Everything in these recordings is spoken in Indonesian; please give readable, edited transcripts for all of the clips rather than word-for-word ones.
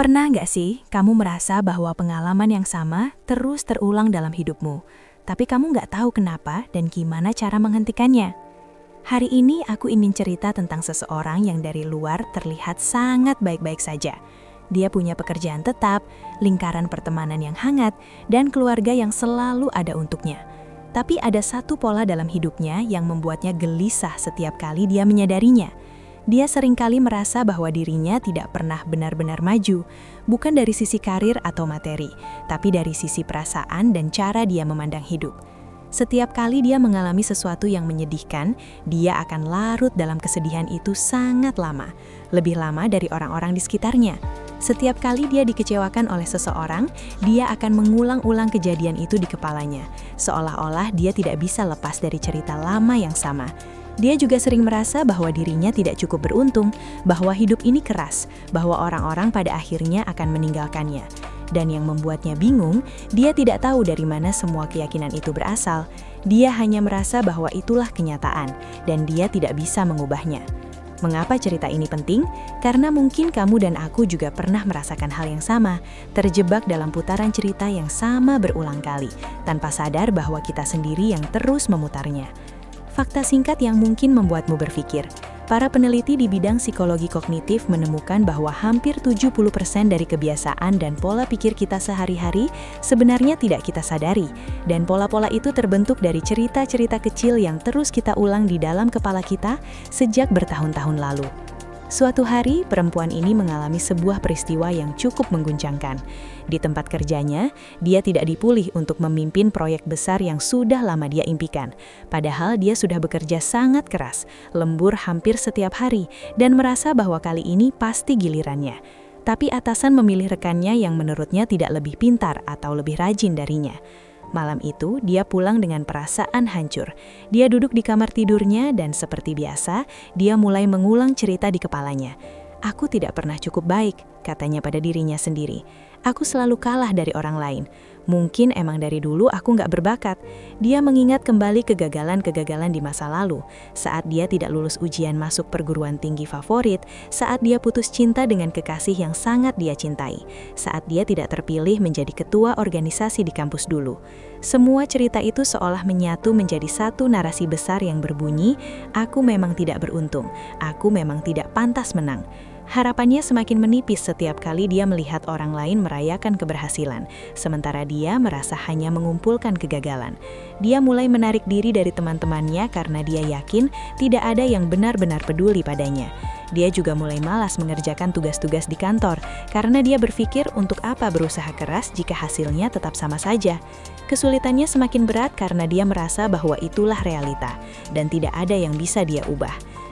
Pernah nggak sih kamu merasa bahwa pengalaman yang sama terus terulang dalam hidupmu, tapi kamu nggak tahu kenapa dan gimana cara menghentikannya? Hari ini aku ingin cerita tentang seseorang yang dari luar terlihat sangat baik-baik saja. Dia punya pekerjaan tetap, lingkaran pertemanan yang hangat, dan keluarga yang selalu ada untuknya. Tapi ada satu pola dalam hidupnya yang membuatnya gelisah setiap kali dia menyadarinya. Dia seringkali merasa bahwa dirinya tidak pernah benar-benar maju, bukan dari sisi karir atau materi, tapi dari sisi perasaan dan cara dia memandang hidup. Setiap kali dia mengalami sesuatu yang menyedihkan, dia akan larut dalam kesedihan itu sangat lama, lebih lama dari orang-orang di sekitarnya. Setiap kali dia dikecewakan oleh seseorang, dia akan mengulang-ulang kejadian itu di kepalanya, seolah-olah dia tidak bisa lepas dari cerita lama yang sama. Dia juga sering merasa bahwa dirinya tidak cukup beruntung, bahwa hidup ini keras, bahwa orang-orang pada akhirnya akan meninggalkannya. Dan yang membuatnya bingung, dia tidak tahu dari mana semua keyakinan itu berasal. Dia hanya merasa bahwa itulah kenyataan, dan dia tidak bisa mengubahnya. Mengapa cerita ini penting? Karena mungkin kamu dan aku juga pernah merasakan hal yang sama, terjebak dalam putaran cerita yang sama berulang kali, tanpa sadar bahwa kita sendiri yang terus memutarnya. Fakta singkat yang mungkin membuatmu berpikir. Para peneliti di bidang psikologi kognitif menemukan bahwa hampir 70% dari kebiasaan dan pola pikir kita sehari-hari sebenarnya tidak kita sadari. Dan pola-pola itu terbentuk dari cerita-cerita kecil yang terus kita ulang di dalam kepala kita sejak bertahun-tahun lalu. Suatu hari, perempuan ini mengalami sebuah peristiwa yang cukup mengguncangkan. Di tempat kerjanya, dia tidak dipilih untuk memimpin proyek besar yang sudah lama dia impikan. Padahal dia sudah bekerja sangat keras, lembur hampir setiap hari, dan merasa bahwa kali ini pasti gilirannya. Tapi atasan memilih rekannya yang menurutnya tidak lebih pintar atau lebih rajin darinya. Malam itu, dia pulang dengan perasaan hancur. Dia duduk di kamar tidurnya dan seperti biasa, dia mulai mengulang cerita di kepalanya. Aku tidak pernah cukup baik, katanya pada dirinya sendiri. Aku selalu kalah dari orang lain. Mungkin emang dari dulu aku nggak berbakat. Dia mengingat kembali kegagalan-kegagalan di masa lalu. Saat dia tidak lulus ujian masuk perguruan tinggi favorit, saat dia putus cinta dengan kekasih yang sangat dia cintai, saat dia tidak terpilih menjadi ketua organisasi di kampus dulu. Semua cerita itu seolah menyatu menjadi satu narasi besar yang berbunyi, aku memang tidak beruntung, aku memang tidak pantas menang. Harapannya semakin menipis setiap kali dia melihat orang lain merayakan keberhasilan, sementara dia merasa hanya mengumpulkan kegagalan. Dia mulai menarik diri dari teman-temannya karena dia yakin tidak ada yang benar-benar peduli padanya. Dia juga mulai malas mengerjakan tugas-tugas di kantor, karena dia berpikir untuk apa berusaha keras jika hasilnya tetap sama saja. Kesulitannya semakin berat karena dia merasa bahwa itulah realita, dan tidak ada yang bisa dia ubah.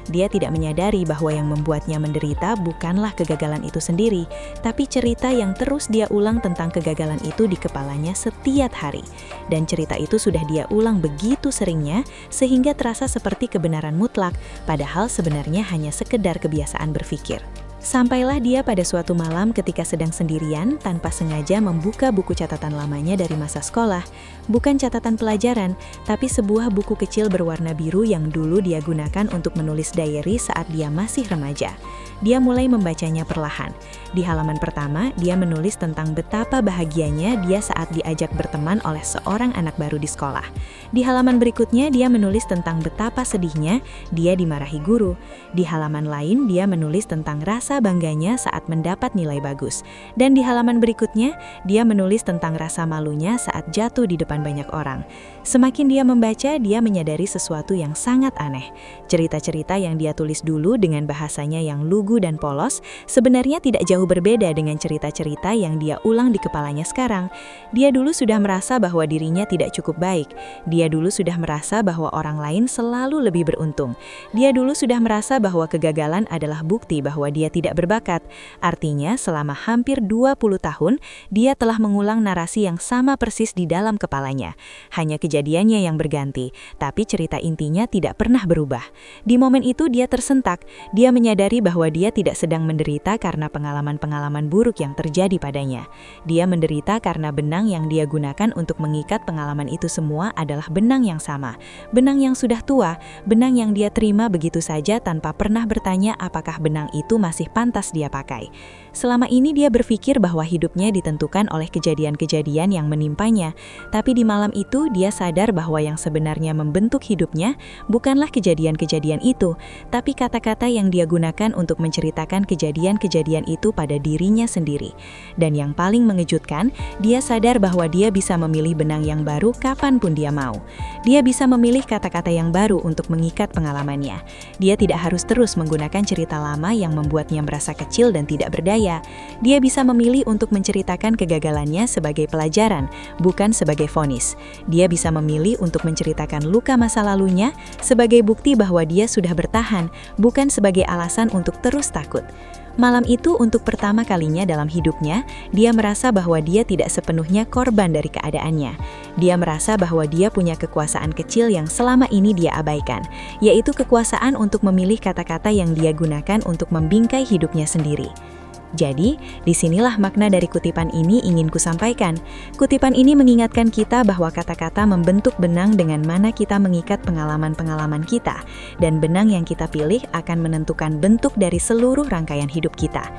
Dia tidak menyadari bahwa yang membuatnya menderita bukanlah kegagalan itu sendiri, tapi cerita yang terus dia ulang tentang kegagalan itu di kepalanya setiap hari. Dan cerita itu sudah dia ulang begitu seringnya, sehingga terasa seperti kebenaran mutlak, padahal sebenarnya hanya sekedar kebiasaan berpikir. Sampailah dia pada suatu malam ketika sedang sendirian tanpa sengaja membuka buku catatan lamanya dari masa sekolah. Bukan catatan pelajaran, tapi sebuah buku kecil berwarna biru yang dulu dia gunakan untuk menulis diary saat dia masih remaja. Dia mulai membacanya perlahan. Di halaman pertama, dia menulis tentang betapa bahagianya dia saat diajak berteman oleh seorang anak baru di sekolah. Di halaman berikutnya, dia menulis tentang betapa sedihnya dia dimarahi guru. Di halaman lain, dia menulis tentang rasa bangganya saat mendapat nilai bagus. Dan di halaman berikutnya, dia menulis tentang rasa malunya saat jatuh di depan banyak orang. Semakin dia membaca, dia menyadari sesuatu yang sangat aneh. Cerita-cerita yang dia tulis dulu dengan bahasanya yang lugu dan polos, sebenarnya tidak jauh berbeda dengan cerita-cerita yang dia ulang di kepalanya sekarang. Dia dulu sudah merasa bahwa dirinya tidak cukup baik. Dia dulu sudah merasa bahwa orang lain selalu lebih beruntung. Dia dulu sudah merasa bahwa kegagalan adalah bukti bahwa dia tidak berbakat. Artinya, selama hampir 20 tahun, dia telah mengulang narasi yang sama persis di dalam kepalanya. Hanya kejadiannya yang berganti, tapi cerita intinya tidak pernah berubah. Di momen itu dia tersentak. Dia menyadari bahwa dia tidak sedang menderita karena pengalaman-pengalaman buruk yang terjadi padanya. Dia menderita karena benang yang dia gunakan untuk mengikat pengalaman itu semua adalah benang yang sama. Benang yang sudah tua, benang yang dia terima begitu saja tanpa pernah bertanya apakah benang itu masih lebih pantas dia pakai. Selama ini dia berpikir bahwa hidupnya ditentukan oleh kejadian-kejadian yang menimpanya, tapi di malam itu dia sadar bahwa yang sebenarnya membentuk hidupnya bukanlah kejadian-kejadian itu, tapi kata-kata yang dia gunakan untuk menceritakan kejadian-kejadian itu pada dirinya sendiri. Dan yang paling mengejutkan, dia sadar bahwa dia bisa memilih benang yang baru kapanpun dia mau. Dia bisa memilih kata-kata yang baru untuk mengikat pengalamannya. Dia tidak harus terus menggunakan cerita lama yang membuatnya merasa kecil dan tidak berdaya. Dia bisa memilih untuk menceritakan kegagalannya sebagai pelajaran, bukan sebagai vonis. Dia bisa memilih untuk menceritakan luka masa lalunya sebagai bukti bahwa dia sudah bertahan, bukan sebagai alasan untuk terus takut. Malam itu untuk pertama kalinya dalam hidupnya, dia merasa bahwa dia tidak sepenuhnya korban dari keadaannya. Dia merasa bahwa dia punya kekuasaan kecil yang selama ini dia abaikan, yaitu kekuasaan untuk memilih kata-kata yang dia gunakan untuk membingkai hidupnya sendiri. Jadi, disinilah makna dari kutipan ini ingin kusampaikan. Kutipan ini mengingatkan kita bahwa kata-kata membentuk benang dengan mana kita mengikat pengalaman-pengalaman kita, dan benang yang kita pilih akan menentukan bentuk dari seluruh rangkaian hidup kita.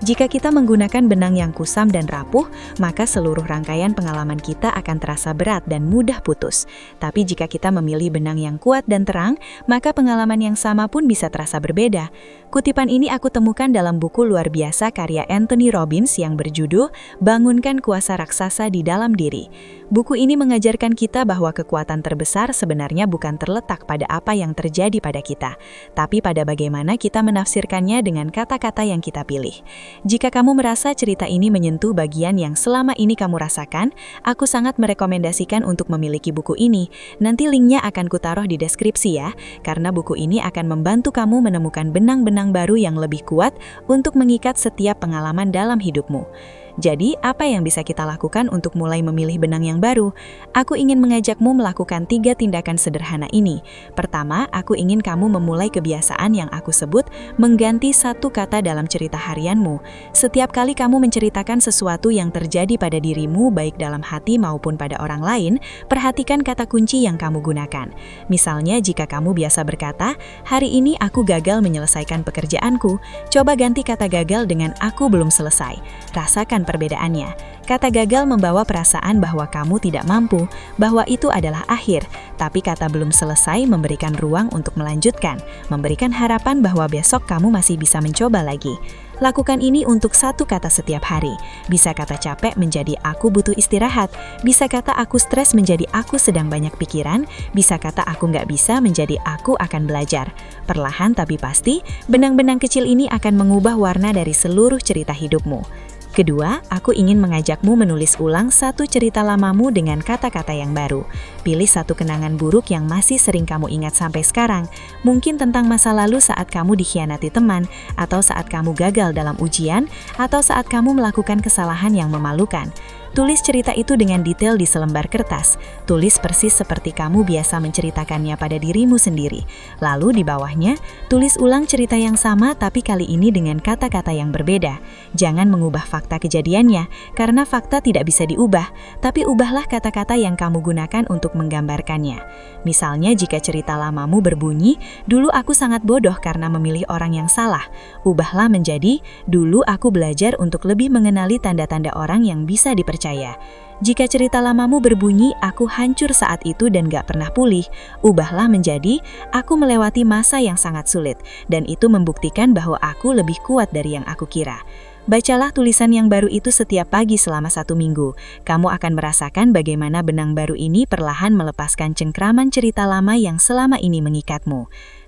Jika kita menggunakan benang yang kusam dan rapuh, maka seluruh rangkaian pengalaman kita akan terasa berat dan mudah putus. Tapi jika kita memilih benang yang kuat dan terang, maka pengalaman yang sama pun bisa terasa berbeda. Kutipan ini aku temukan dalam buku luar biasa karya Anthony Robbins yang berjudul Bangunkan Kuasa Raksasa di Dalam Diri. Buku ini mengajarkan kita bahwa kekuatan terbesar sebenarnya bukan terletak pada apa yang terjadi pada kita, tapi pada bagaimana kita menafsirkannya dengan kata-kata yang kita pilih. Jika kamu merasa cerita ini menyentuh bagian yang selama ini kamu rasakan, aku sangat merekomendasikan untuk memiliki buku ini. Nanti linknya akan kutaruh di deskripsi ya, karena buku ini akan membantu kamu menemukan benang-benang baru yang lebih kuat untuk mengikat setiap pengalaman dalam hidupmu. Jadi, apa yang bisa kita lakukan untuk mulai memilih benang yang baru? Aku ingin mengajakmu melakukan 3 tindakan sederhana ini. Pertama, aku ingin kamu memulai kebiasaan yang aku sebut mengganti satu kata dalam cerita harianmu. Setiap kali kamu menceritakan sesuatu yang terjadi pada dirimu, baik dalam hati maupun pada orang lain, perhatikan kata kunci yang kamu gunakan. Misalnya, jika kamu biasa berkata, "Hari ini aku gagal menyelesaikan pekerjaanku," coba ganti kata gagal dengan "aku belum selesai." Rasakan perbedaannya. Kata gagal membawa perasaan bahwa kamu tidak mampu, bahwa itu adalah akhir, tapi kata belum selesai memberikan ruang untuk melanjutkan, memberikan harapan bahwa besok kamu masih bisa mencoba lagi. Lakukan ini untuk satu kata setiap hari. Bisa kata capek menjadi aku butuh istirahat, bisa kata aku stres menjadi aku sedang banyak pikiran, bisa kata aku nggak bisa menjadi aku akan belajar. Perlahan tapi pasti, benang-benang kecil ini akan mengubah warna dari seluruh cerita hidupmu. Kedua, aku ingin mengajakmu menulis ulang satu cerita lamamu dengan kata-kata yang baru. Pilih satu kenangan buruk yang masih sering kamu ingat sampai sekarang. Mungkin tentang masa lalu saat kamu dikhianati teman, atau saat kamu gagal dalam ujian, atau saat kamu melakukan kesalahan yang memalukan. Tulis cerita itu dengan detail di selembar kertas. Tulis persis seperti kamu biasa menceritakannya pada dirimu sendiri. Lalu di bawahnya, tulis ulang cerita yang sama tapi kali ini dengan kata-kata yang berbeda. Jangan mengubah fakta kejadiannya, karena fakta tidak bisa diubah, tapi ubahlah kata-kata yang kamu gunakan untuk menggambarkannya. Misalnya jika cerita lamamu berbunyi, "Dulu aku sangat bodoh karena memilih orang yang salah." Ubahlah menjadi, "Dulu aku belajar untuk lebih mengenali tanda-tanda orang yang bisa dipercaya." Jika cerita lamamu berbunyi, "Aku hancur saat itu dan gak pernah pulih," ubahlah menjadi, "Aku melewati masa yang sangat sulit, dan itu membuktikan bahwa aku lebih kuat dari yang aku kira." Bacalah tulisan yang baru itu setiap pagi selama 1 minggu. Kamu akan merasakan bagaimana benang baru ini perlahan melepaskan cengkraman cerita lama yang selama ini mengikatmu.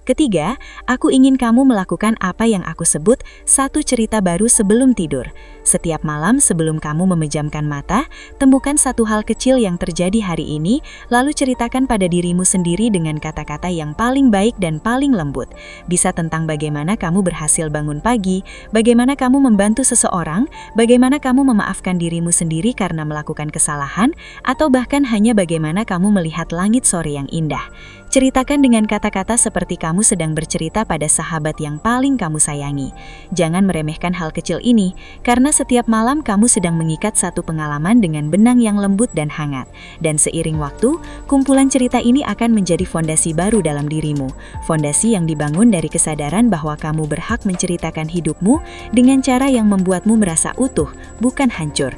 Ketiga, aku ingin kamu melakukan apa yang aku sebut satu cerita baru sebelum tidur. Setiap malam sebelum kamu memejamkan mata, temukan satu hal kecil yang terjadi hari ini, lalu ceritakan pada dirimu sendiri dengan kata-kata yang paling baik dan paling lembut. Bisa tentang bagaimana kamu berhasil bangun pagi, bagaimana kamu membantu seseorang, bagaimana kamu memaafkan dirimu sendiri karena melakukan kesalahan, atau bahkan hanya bagaimana kamu melihat langit sore yang indah. Ceritakan dengan kata-kata seperti kamu sedang bercerita pada sahabat yang paling kamu sayangi. Jangan meremehkan hal kecil ini, karena setiap malam kamu sedang mengikat satu pengalaman dengan benang yang lembut dan hangat. Dan seiring waktu, kumpulan cerita ini akan menjadi fondasi baru dalam dirimu. Fondasi yang dibangun dari kesadaran bahwa kamu berhak menceritakan hidupmu dengan cara yang membuatmu merasa utuh, bukan hancur.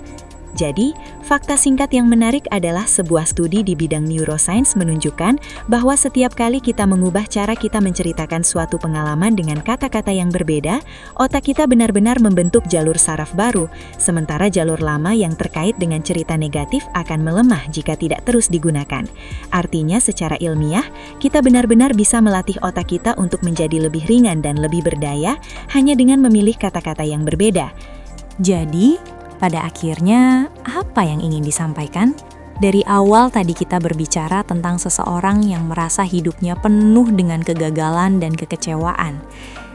Jadi, fakta singkat yang menarik adalah sebuah studi di bidang neuroscience menunjukkan bahwa setiap kali kita mengubah cara kita menceritakan suatu pengalaman dengan kata-kata yang berbeda, otak kita benar-benar membentuk jalur saraf baru, sementara jalur lama yang terkait dengan cerita negatif akan melemah jika tidak terus digunakan. Artinya, secara ilmiah, kita benar-benar bisa melatih otak kita untuk menjadi lebih ringan dan lebih berdaya hanya dengan memilih kata-kata yang berbeda. Jadi, pada akhirnya, apa yang ingin disampaikan? Dari awal tadi kita berbicara tentang seseorang yang merasa hidupnya penuh dengan kegagalan dan kekecewaan,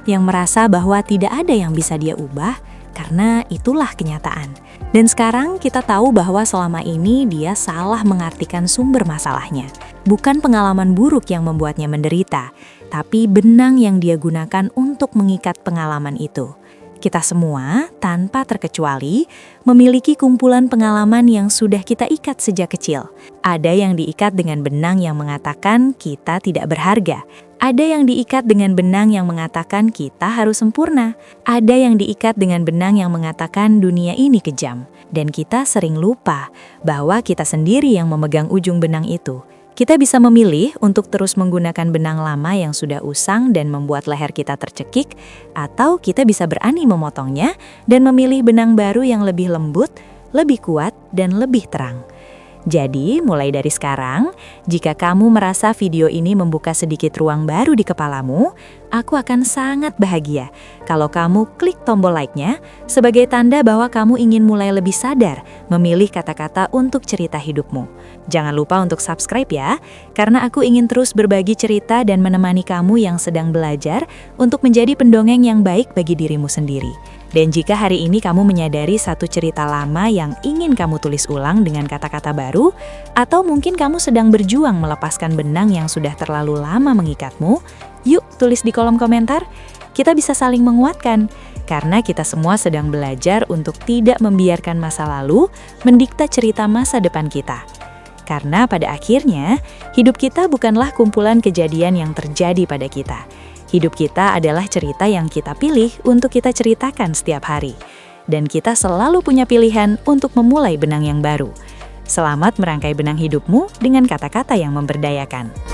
yang merasa bahwa tidak ada yang bisa dia ubah karena itulah kenyataan. Dan sekarang kita tahu bahwa selama ini dia salah mengartikan sumber masalahnya. Bukan pengalaman buruk yang membuatnya menderita, tapi benang yang dia gunakan untuk mengikat pengalaman itu. Kita semua, tanpa terkecuali, memiliki kumpulan pengalaman yang sudah kita ikat sejak kecil. Ada yang diikat dengan benang yang mengatakan kita tidak berharga. Ada yang diikat dengan benang yang mengatakan kita harus sempurna. Ada yang diikat dengan benang yang mengatakan dunia ini kejam. Dan kita sering lupa bahwa kita sendiri yang memegang ujung benang itu. Kita bisa memilih untuk terus menggunakan benang lama yang sudah usang dan membuat leher kita tercekik, atau kita bisa berani memotongnya dan memilih benang baru yang lebih lembut, lebih kuat, dan lebih terang. Jadi, mulai dari sekarang, jika kamu merasa video ini membuka sedikit ruang baru di kepalamu, aku akan sangat bahagia kalau kamu klik tombol like-nya sebagai tanda bahwa kamu ingin mulai lebih sadar memilih kata-kata untuk cerita hidupmu. Jangan lupa untuk subscribe ya, karena aku ingin terus berbagi cerita dan menemani kamu yang sedang belajar untuk menjadi pendongeng yang baik bagi dirimu sendiri. Dan jika hari ini kamu menyadari satu cerita lama yang ingin kamu tulis ulang dengan kata-kata baru, atau mungkin kamu sedang berjuang melepaskan benang yang sudah terlalu lama mengikatmu, yuk tulis di kolom komentar. Kita bisa saling menguatkan, karena kita semua sedang belajar untuk tidak membiarkan masa lalu mendikta cerita masa depan kita. Karena pada akhirnya, hidup kita bukanlah kumpulan kejadian yang terjadi pada kita. Hidup kita adalah cerita yang kita pilih untuk kita ceritakan setiap hari. Dan kita selalu punya pilihan untuk memulai benang yang baru. Selamat merangkai benang hidupmu dengan kata-kata yang memberdayakan.